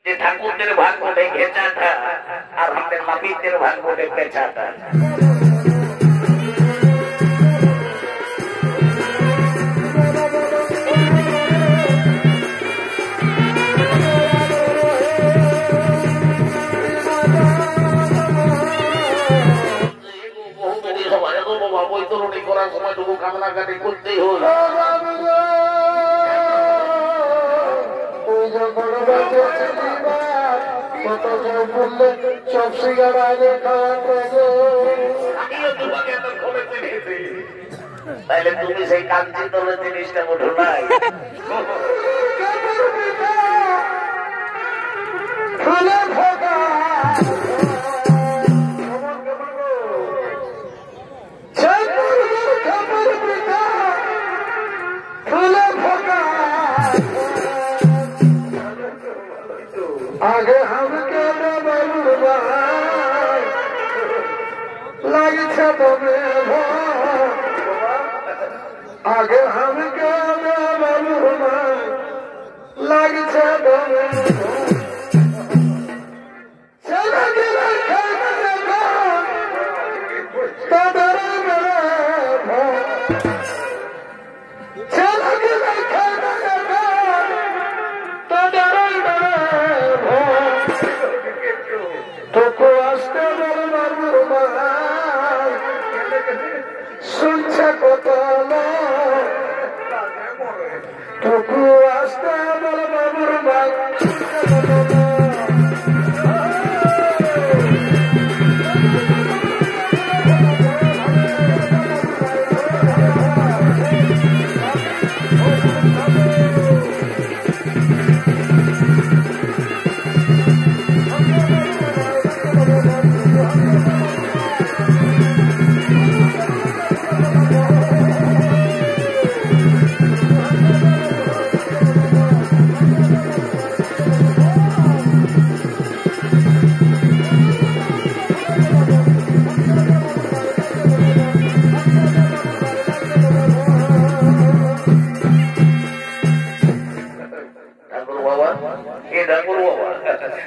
যে ঠাকুরদের ভাগ বটে ঘেঁচাটা আর আমাদের নাপিতদের ভাগ বটে পেঁচাটা। বৈতরণী করার সময় টুকু কান্নাকাটি করতেই হল। তাইলে তুমি সেই কাঞ্চি তলের জিনিসটা ওঠো নাই। आगे हम के लगी आगे हम के लगी শুনছে কত টুকু আসতে বল বাবুর বাই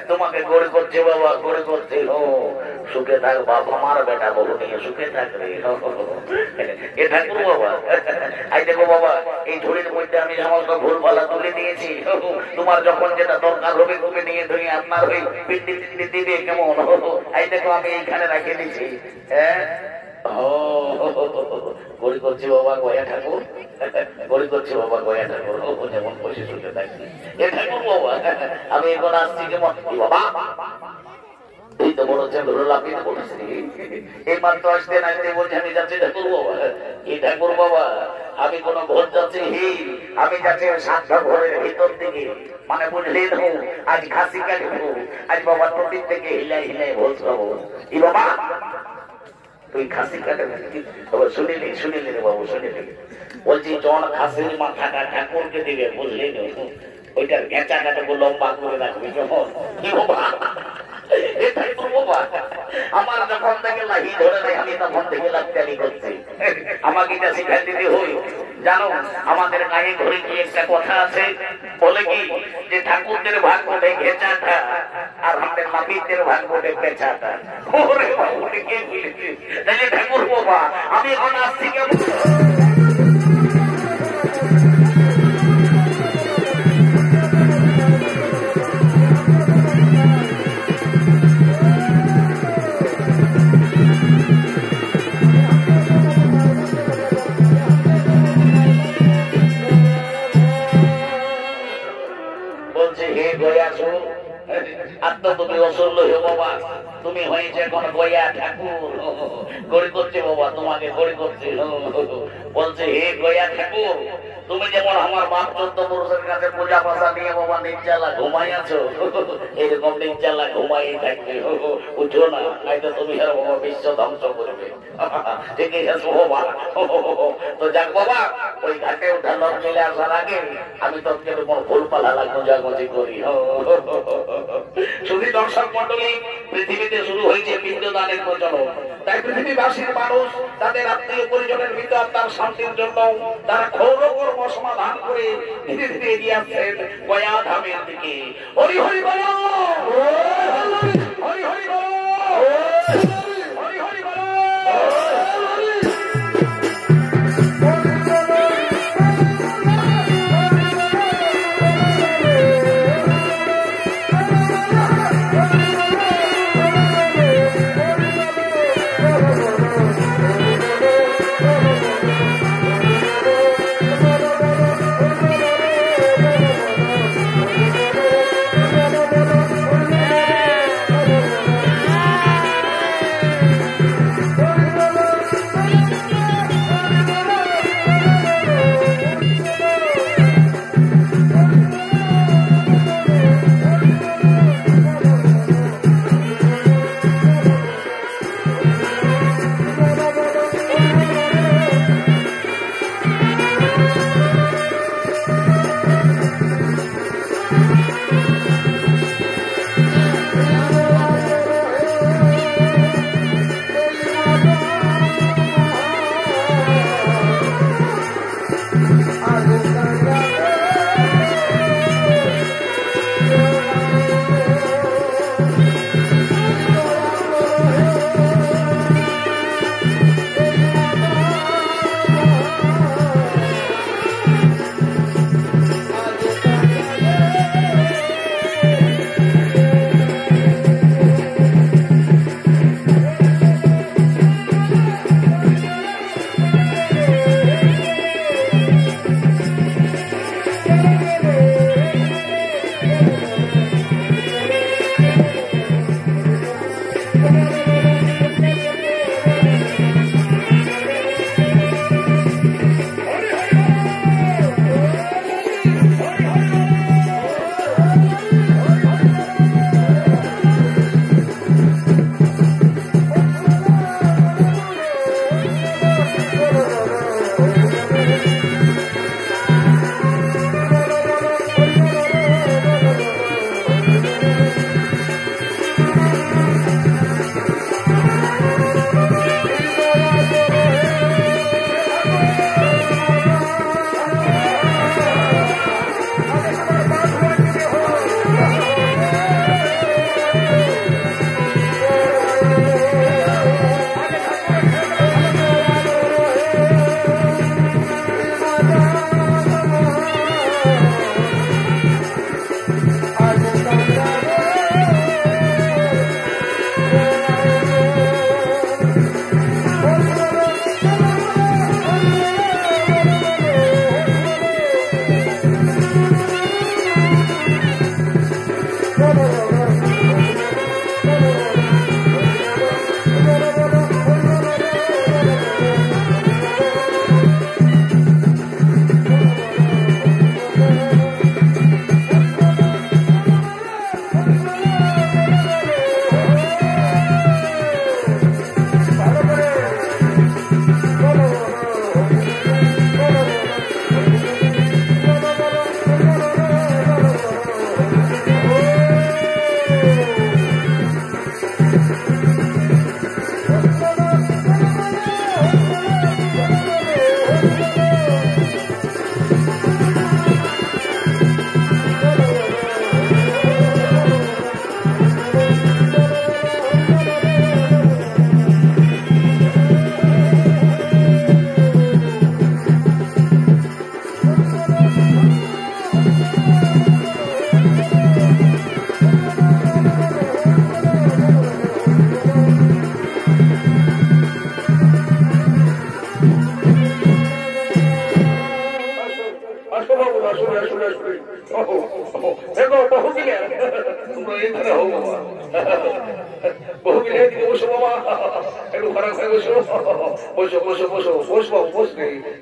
তোমাকে গড়ে করছে বাবা, গড়ে করছে হো সুখে থাক বাপ, আমার বেটা বহু নিয়ে সুখে থাকবে। এ ঠাকুর বাবা, আই দেখো বাবা, এই ঝুড়ির মধ্যে আমি সমস্ত ভুলভালা তুলে দিয়েছি। তোমার যখন যেটা দরকার হবে তুমি নিয়ে ধরে আপনার ওই পিন্ডি টিন্ডি দিবে কেমন। আই দেখো আমি এইখানে রেখে দিচ্ছি। হ্যাঁ গড়ি করছি বাবা গয়া ঠাকুর, গড়ি করছি বাবা গয়া ঠাকুর, যেমন বসে শুনে থাকি। এ ঠাকুর বাবা, আমি এখন আসছি কেমন বাবা, এই তো বড় ধরে লাফিয়ে বলেছি এই মাত্র আসতে নাইতে বলছে আমি যাচ্ছি ঠাকুর বাবা। এই ঠাকুর বাবা, আমি কোন ঘর যাচ্ছি হি, আমি যাচ্ছি সাতটা ঘরের ভিতর দিকে, মানে বুঝলি আজ খাসি কাটবো, আজ বাবা টুটির থেকে হিলাই হিলাই বলছো ই বাবা তুই খাসি কাটে শুনিলি, শুনিলি রে বাবু শুনিলি, বলছি জন খাসির মাথাটা ঠাকুরকে দিবে বুঝলি, ওইটার গেঁচা কাটাকে লম্বা করে রাখবি কেমন। কি বাবা আমার যখন থেকে লাহি ধরে নাই আমি তখন থেকে লাভচালি করছি, আমাকে এটা শিখাই দিতে হই। জানো আমাদের গায়ে ঘরে কি একটা কথা আছে, বলে কি যে ঠাকুরদের ভাগ বটে ঘেঁচাটা আর আমাদের নাপিতদের ভাগ বটে পেঁচাটা। ওরে বাবা কে বলেছে, তাহলে ঠাকুর বাবা আমি এখন আসছি কেমন। তুমি অসল্য হে বাবা, তুমি হয়েছে এখন গয়া ঠাকুর, গড়ি করছে বাবা তোমাকে গড়ি করছে। বলছে হে গয়া ঠাকুর, তুমি যেমন আমার বাপ 14 পুরুষের কাছে পূজা পাশা নিয়ে বাবা নির্জালা ঘুমাই আছো, এরকম নির্জালা ঘুমাই থাকবে, উঠো না হয়তো তুমি আর বাবা বিশ্ব ধ্বংস করবে। ঠিক আছে বাবা, তো যাক বাবা ওই ঘাটে উঠা লোক চলে আসার আগে আমি তোকে ভুল পালা গোজাগজি করি। শুধু দর্শক মন্ডলী, পৃথিবীতে শুরু হয়েছে পিণ্ডদানের প্রচলন, তাই পৃথিবীবাসীর মানুষ তাদের আত্মীয় পরিজনের ভিতর তার শান্তির জন্য তারা ক্ষৌর কর্ম সমাধান করে ধীরে ধীরে এগিয়ে আসছেন গয়া ধামের দিকে। হরি হরি বল।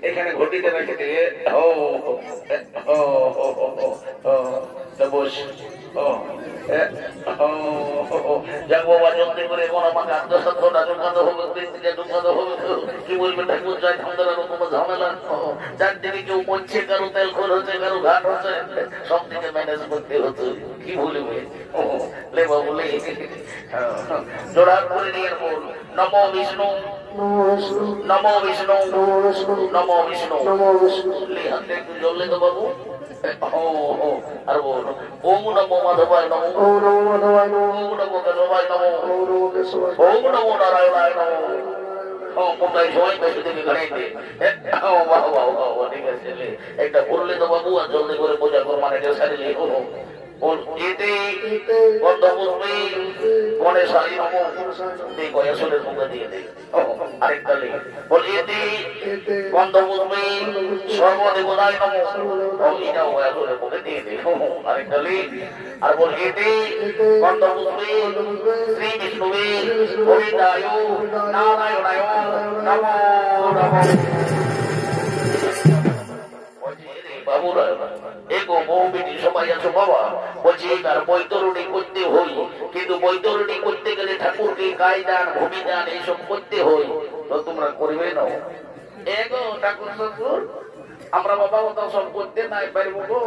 এখানে ঘটিতে রেখে দিয়ে যাক বাবা জলদি করে এখন আমাকে আত্মসাধ্যটা ঢুকাতে হবে, বৃত্তিটা ঢুকাতে হবে। কি বলবে ঠাকুর জয় ঠান্ডার রকম ঝামেলা, চারদিকে কেউ মরছে, কারো তেল খোল হচ্ছে, কারো ঘাট হচ্ছে, সব দিকে ম্যানেজ করতে হতো। কি বলবে লে বাবু লে জোড়া করে নিয়ে বল নমো বিষ্ণু নমো বিষ্ণু নমো বিষ্ণু লে হাতে একটু জ্বললে তো বাবু। আর বল ওম নমো মাধবায় নমো, ওম নমো মাধবায় নমো, ওম নমো কেশবায় নমো, ওম নমো কেশবায়, ওম নমো নারায়ণায় নমো। কোথায় সবাই বেশি থেকে ঘাড়াইতে ঠিক আছে একটা বললে তো বাবু, আর জলদি করে পূজা কর মানে সারিলে হলো এতে গন্ধপুষ্পে গণেশাই নমো গয়াসনের মুখে দিয়ে দেয়। আরেকটা লেখ বল এতে গন্ধপুষ্পে সর্বদেবতায় নমো, এটা গয়াসনের মুখে দিয়ে দেয়। আরেকটা লেখ আর বল এতে গন্ধপুষ্পে শ্রী বিষ্ণুবে গোবিন্দায় নারায়ণায় নমো নমো। বাবুরা এগো বউ বেটি সবাই আছো বাবা, বলছি তার বৈতরণী করতে হই, কিন্তু বৈতরণী করতে গেলে ঠাকুরকে গায়ে দান ভূমি দান এইসব করতে হই, তো তোমরা করবে না। এগো ঠাকুর শ্বশুর আমরা বাবা ওটা সব করতে নাই পারবো গো,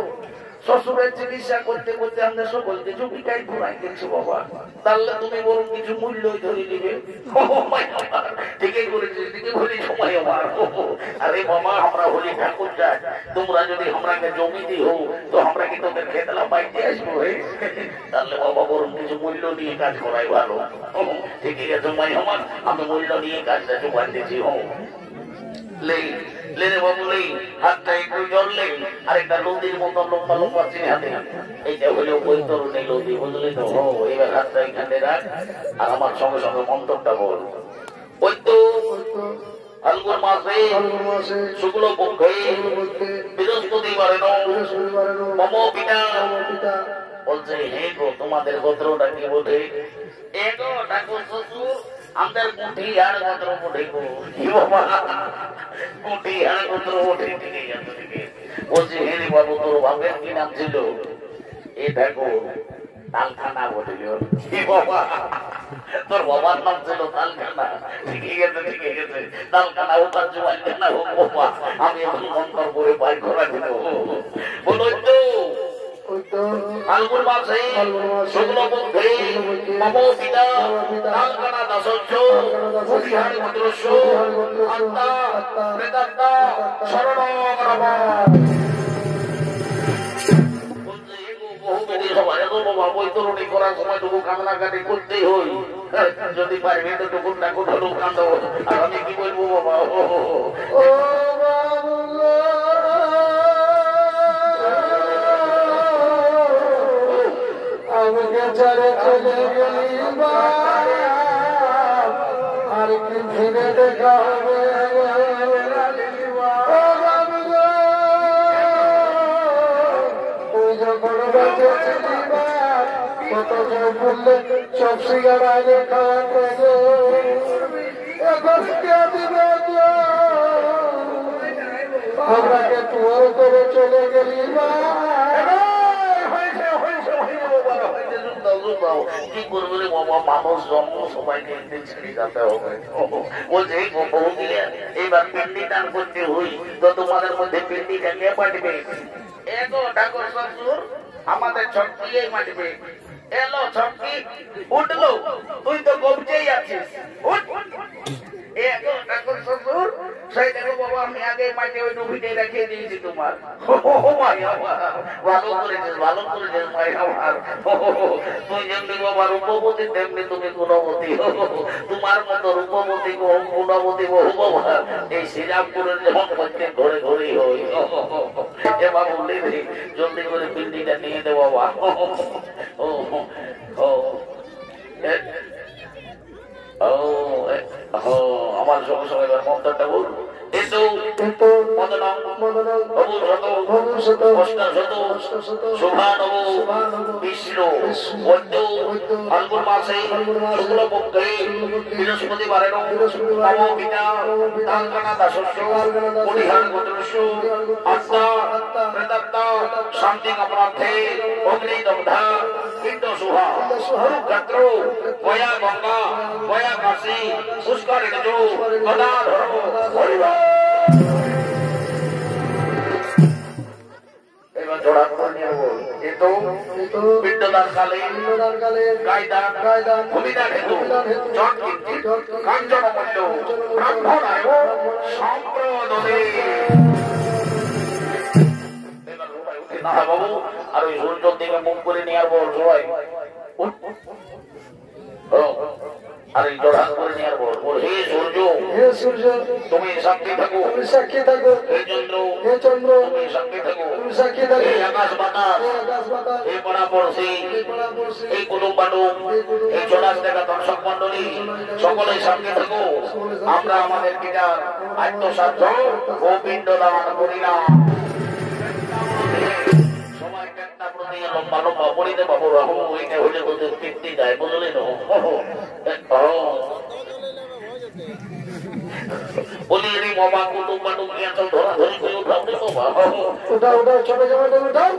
শ্বশুরের চিকিৎসা করতে করতে আমরা সকল কিছু বিটাই ঘুরাই দিচ্ছি বাবা, তাহলে তুমি বরং কিছু মূল্যই ধরে দিবে। ঠিকই করেছিস, ঠিকই বলি সময় আমার। আরে বাবা আমরা হলি ঠাকুর চাই, তোমরা যদি আমরাকে জমি দিও তো আমরা কি তোদের খেতলা পাইতে আসবো? তাহলে বাবা বরং কিছু মূল্য নিয়ে কাজ করাই ভালো। ঠিকই আছে মাই আমার, আমি মূল্য নিয়ে কাজটা জোগাড় দিচ্ছি। হাতটা একটু জ্বললে আরেকটা নদীর মতো লম্বা লম্বা চিনে হাতে, এইটা হলো বৈতরণী নদী, বুঝলি তো? এবার হাতটা এখানে রাখ আর আমার সঙ্গে সঙ্গে মন্ত্রটা বল। ওই তো ফাল্গুন মাসে শুক্ল পক্ষে বৃহস্পতিবারে মম পিতা বলছে, হে গো তোমাদের গোত্রটা কি বটে? এ গো ঠাকুর শ্বশুর আমাদের মুঠি আর গোত্র বটে গো। মুঠি আর গোত্র বটে। বলছে, হে রে বাবু তোর বাপের কি নাম ছিল? এ দেখো তালখানা বটে। তোর বাবার নাম ছিল তালখানা। ঠিকই গেছে, ঠিকই গেছে। তালখানা হোক আর জোয়ালখানা হোক বাবা, আমি এখন মন্তর করে পাই ঘোরা দিল। বলো তো ফাল্গুন মাসে শুক্ল পক্ষে মম পিতা তালখানা দাসস্য মুঠিহারি মন্ত্রস্য আত্মা প্রেতাত্মা শরণং নমঃ। বহু বেটি সবাই বাবা বৈতরণী করার সময় টুকু কান্নাকাটি করতেই হই, যদি পারবে তো টুকুন না কোথাও কান্দাবো। আর আমি কি বলবো বাবা, ও বাবু আমাকে ছেড়ে চলে গেলি আর কি ফিরে দেখা হবে? তুই যখন বেঁচে ছিলি কত বললে সব সিগার আগে খাওয়া করে এখন কে দিবে? আমাকে তোর করে চলে গেলি কি করবে রে বাবা, মানুষ জন্ম সবাইকে একদিন ছেড়ে যেতে হবে। বলছে এইবার পিন্ডি দান করতে হই, তো তোমাদের মধ্যে পিন্ডিটা কে পাঠবে? এগো ঠাকুর শ্বশুর আমাদের ছটকি মাঠবে। এলো ছটকি, উঠলো, তুই তো কবচেই আছিস, উঠ। এগো ঠাকুর শ্বশুর সেই দেখো বাবা, আমি আগে মাঠে ওই ডুবিতে রেখে দিয়েছি তোমার। ভালো করেছিস, ভালো করেছিস ভাই আমার। তুই যেমনি বাবা রূপবতী তেমনি তুমি গুণবতী। তোমার মতো রূপবতী গুণবতী বহু বাবা এই শ্রীরামপুরের যখন প্রত্যেক ঘরে ঘরেই হই। এ বাবু রে জলদি করে পিন্ডিটা নিয়ে দে বাবা। আমার সঙ্গে সঙ্গে এবার মন্ত্রটা বল। বৃহস্পতিবারের শান্তি কামনার্থে অগ্নিদগ্ধা পিণ্ড শুভা ক্ষেত্র গয়া গঙ্গা গয়া কাশী পুষ্করিণী গদাধর হরিবল। এবার জোড়া করে নিয়ে বল, কিন্তু পিণ্ডদান কালে গায়দান ভূমিদান হেতু কাঞ্চন মূল্য ব্রাহ্মণায় সম্প্রদনে। না বাবু, আর ওই সূর্যের দিকে মুখ করে নিয়ে আর বল সবাই, আর এই জোড়া করে নিয়ে আর বল, হে সূর্য, হে সূর্য তুমি সাক্ষী থাকো, তুমি সাক্ষী থাকো, হে চন্দ্র, হে চন্দ্র তুমি সাক্ষী থাকো, তুমি সাক্ষী থাকো, হে আকাশ বাতাস, হে আকাশ বাতাস, হে পরাপরশী, হে পরাপরশী, এই কুটুম বাটুম, এই চোরাস দেখা দর্শক মন্ডলী সকলে সাক্ষী থাকো, আমরা আমাদের পিতার আত্মসাধ্য ও পিণ্ডদান করিলাম। সবাই একটা প্রতি লম্বা লম্বা পড়িতে বাবু রাহু ওইটা হলে ওদের তৃপ্তি যায়, বুঝলি না? বলি রে বাবা, কুটুম বাটুম নিয়ে চল ধরাধরি করে উঠাও রে বাবা। উঠাও উঠাও, ছোট জামাটা উঠাও,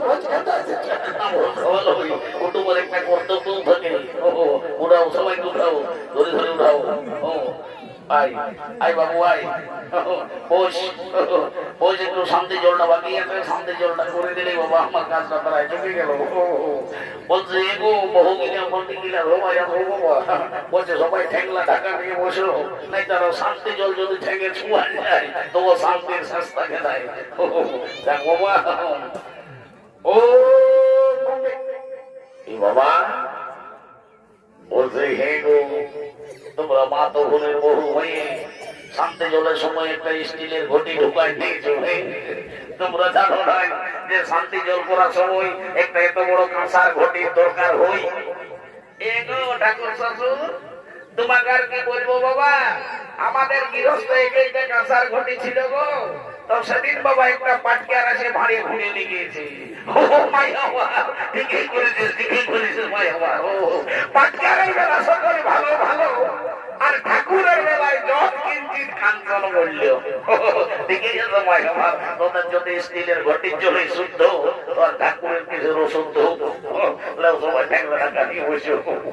কুটুমের একটা কর্তব্য থাকে, উঠাও সবাইকে উঠাও, ধরে ধরে উঠাও। আই আই বাবু আই, বস একটু শান্তি জলটা বাকি আছে, শান্তি জলটা করে দিলে বাবা আমার কাজটা প্রায় চুকে গেল। বলছে এগো বহু গিলা মন্দি গিলা রোমাই বাবা, বলছে সবাই ঠেংলা ঢাকা নিয়ে বসলো, নাই তারা শান্তি জল যদি ঠেঙে ছুয়া যায় তবু শান্তির শেষ থাকে নাই। দেখ বাবা, ও বাবা বলছে হে গো, তোমরা মা তো বোনের বহু হয়ে শান্তি জলের সময় একটা স্টিলের ঘটি ঢুকাই দিয়েছো। তোমরা জানো না যে শান্তি জল করার সময় একটা এত বড় কাঁসার ঘটির দরকার হই। এগো ঠাকুর শ্বশুর তোমাকে আর কি বলবো বাবা, আমাদের গৃহস্থ একটা কাঁসার ঘটি ছিল গো, তো সেদিন বাবা একটা পাটকার আছে ভাড়ে ঘুরে নিয়ে গিয়েছে। ঠিকই করেছিস, ঠিকই করেছিস ভাই আমার। পাটকারের বেলা সকলে ভালো ভালো, আর ঠাকুরের বেলায় যত কিঞ্চিত কাঞ্চন মূল্য। ঠিকই আছে ভাই আমার, তোদের যদি স্টিলের ঘটির জলে শুদ্ধ, তোর ঠাকুরের কিছু অশুদ্ধ। সবাই ঠেকলা টাকা নিয়ে বসে ওম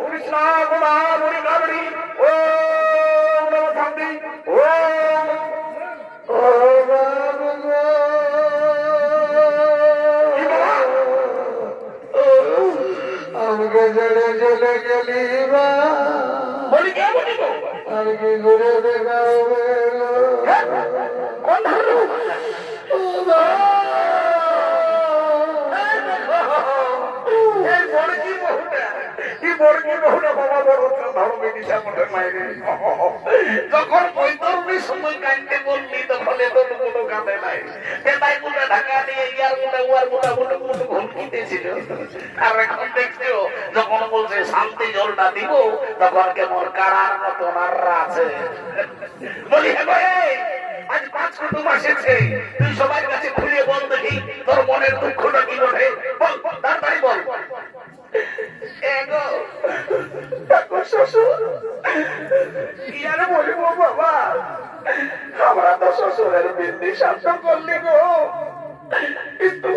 কৃষ্ণ গোদাবরী কাবড়ি ওম নমঃ শান্তি আমাকে জলে জলে গেলি আর কি ঘুরে দেখা হবে। বর্গি বহুটা বাবা বড় ধরো বেটি সামনে মাইরে যখন বৈতরণীর সময় কাঁদতে বললি তখন এত কোনো কাঁদে নাই তাই গোটা ঢাকা দিয়ে ইয়ার গোটা উয়ার গোটা গোটা গোটা ঘুমকিতেছিল আর এখন দেখছো যখন বলছে শান্তি জলটা দিব তখন কেমন কারার মতো নাররা আছে বলি হে ভাই আজ 5 কুটুম এসেছে তুই সবার কাছে খুলে বল দেখি তোর মনের দুঃখটা কি বলে বল তাড়াতাড়ি বল এগো শ্বশুর কি আর বলবো বাবা আমরা তো শ্বশুরের বিন্দি শান্ত করলি গো কিন্তু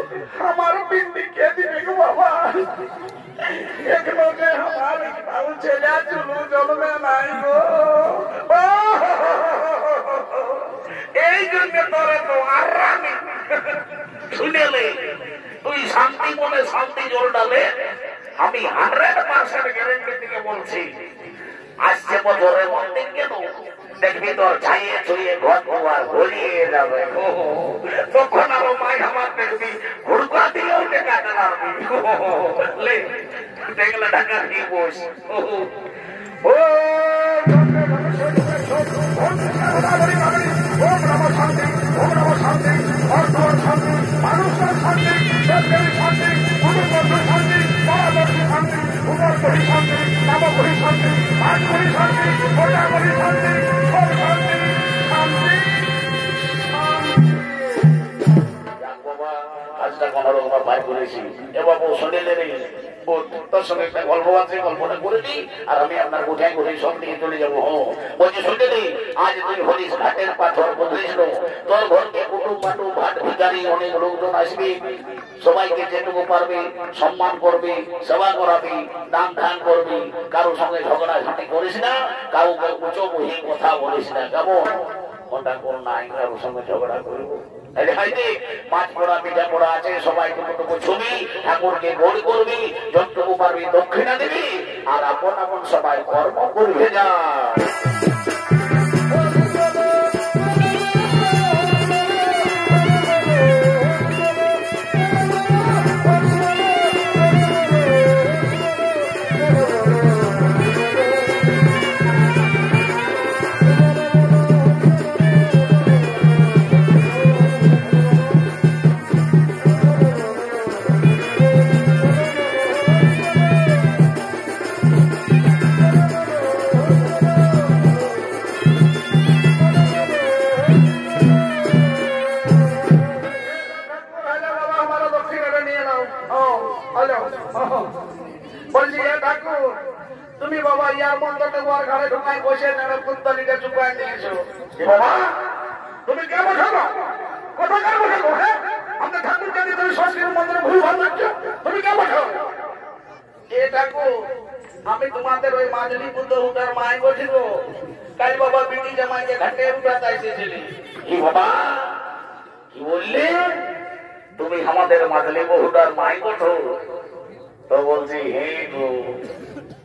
আমার বিন্দি কে দিবে গো বাবা এখনো যে আমার ছেলে চুলু জন্মে নাই গো এই জন্য তোরে তো আরামি শুনেলে তুই শান্তি মনে শান্তি জোর ডালে আমি 100% গ্যারান্টি থেকে বলছি আসছে বছরের মন্দির কেন দেখবি তোর ছাইয়ে ছুঁয়ে ঘর ঘর ভরিয়ে যাবে তখন আরো মাই আমার দেখবি হুড়কা দিয়েও টেকা চালাবি দেখলে ঢাকা দিয়ে বস ও শান্তি শান্তি অর্থ শান্তি মানুষের শান্তি দেশের শান্তি কুটুম্বের শান্তি পরামর্শী শান্তি উপরকরি শান্তি নামকরি শান্তি পাঁচকরি শান্তি গোটাকরি শান্তি সব শান্তি শান্তি আজটা কোন রকম পার করেছি এবার শুনেলে তোর সঙ্গে একটা গল্প আছে গল্পটা করে দিই আর আমি আপনার কোথায় কোথায় সব দিকে চলে যাবো বলছি শুনতে দিই আজ তুই হরিস ঘাটের পাথর বদলিস তোর ঘরকে কুটুম বাটু ভাট ভিকারি অনেক লোকজন আসবে সবাইকে যেটুকু পারবে সম্মান করবে সেবা করাবি দান ধান করবি কারোর সঙ্গে ঝগড়া ঝাঁটি করিস না কাউকে উঁচু বহি কথা বলিস না কেমন ওটা কোন নাই কারোর সঙ্গে ঝগড়া করবো পাঁচ পড়া পিঠা পড়া আছে সবাই টুকু ছবি ঠাকুরকে গোল করবি যতটুকু পারবি দক্ষিণা দিবি আর আপন আপন সবাই কর্ম করবে যা তুমি বাবা ইয়ার মন্ত্রটা গোয়ার ঘাড়ে ঢুকাই বসে কুন্তলিটা চুপাই দিয়েছো বাবা তুমি কে বসাবো কোথাকার বসাবো হ্যাঁ আমাদের ঠাকুর জানি তুমি সংস্কৃত মন্দিরে ভুল ভাল লাগছো তুমি কে বসাবো এ ঠাকুর আমি তোমাদের ওই মাজলি বুদ্ধ উঠার মাই বসিব কাল বাবা বিটি জামাইকে ঘাটে উঠাতে এসেছিলি কি বাবা কি বললে তুমি আমাদের মাজলি বহুটার মাই বসো তো বলছি হে গো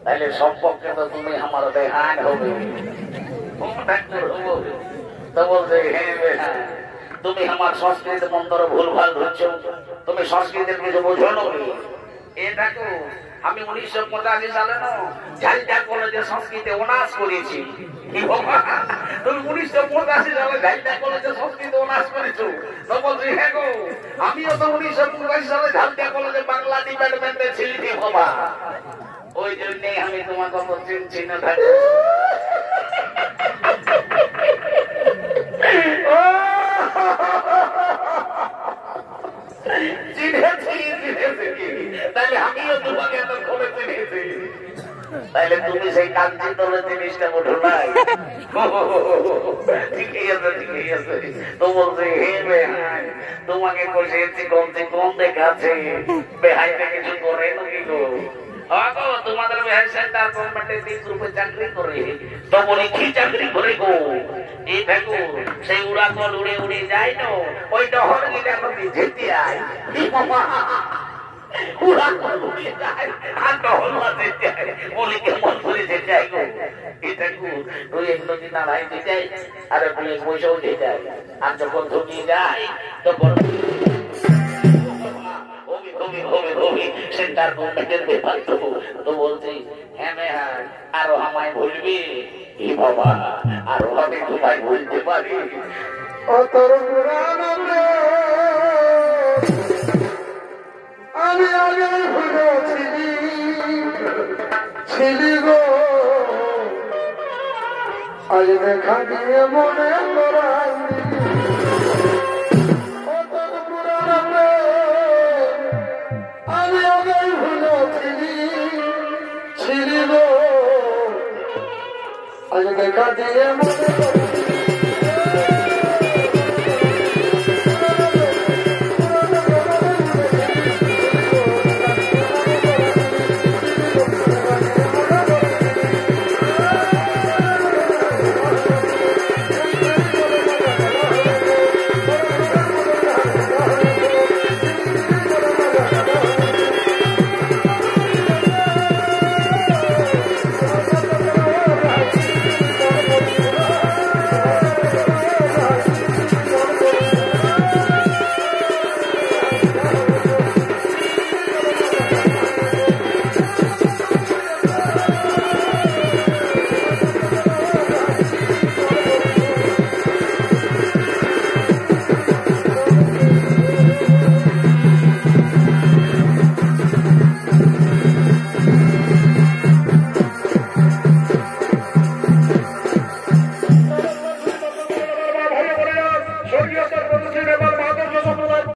তাহলে সম্পর্কে তো তুমি আমার বেহান হবে তো বলছে হে বেহান তুমি আমার সংস্কৃত মন্ত্র ভুল ভাল ধরছ তুমি সংস্কৃতের কিছু বোঝো নাকি এটাকে আমি 1985 সালে ঝালটা কলেজে সংস্কৃতে অনার্স করেছি তুমি 1985 সালে ঝালটা কলেজে সংস্কৃতে অনার্স করেছো তো বলছি হ্যাঁ গো আমিও তো 1985 সালে ঝালটা কলেজে বাংলা ডিপার্টমেন্টে ছিলি বাবা ওই জন্যই আমি তোমার কথা চিনছি না থাকি তাহলে আমিও তোমাকে এত খবর চিনেছি তাহলে তুমি সেই কাঞ্চি তোলের জিনিসটা ওঠো নাই ঠিকই আছে ঠিকই আছে তো বলছে হে বেহাই তোমাকে বসেছি কম দেখাচ্ছে বেহাইতে কিছু করে নাকি গো তোমাদের বেহাই সেন্টার গভর্নমেন্টে 30 রুপে চাকরি করে তো বলি কি চাকরি করে গো এই দেখো সেই উড়া কল উড়ে উড়ে যায় না ওই ডহর গিলা নদী যেতে আয় উড়া কল উড়ে যায় আর ডহর যেতে আয় বলি কেমন করে যেতে আয় গো এই দেখো তুই এক নদী নাড়াই যেতে আয় আর তুই পয়সাও যেতে আয় আর যখন ধুকিয়ে যায় তখন সেন্টার গভর্নমেন্টের ব্যাপার তো বলছি আরো আমায় ভুলবি এ বাবা আরো আমি তোমায় ভুলতে পারি ও তোর পুরানো আমি আগে ভুলেছিলি ছিলি গো আজ দেখা দিয়ে মনে করাই ও তোর পুরানো আমি আগে ভুলেছিলি ছিলি গো আজ দেখা দিয়ে মনে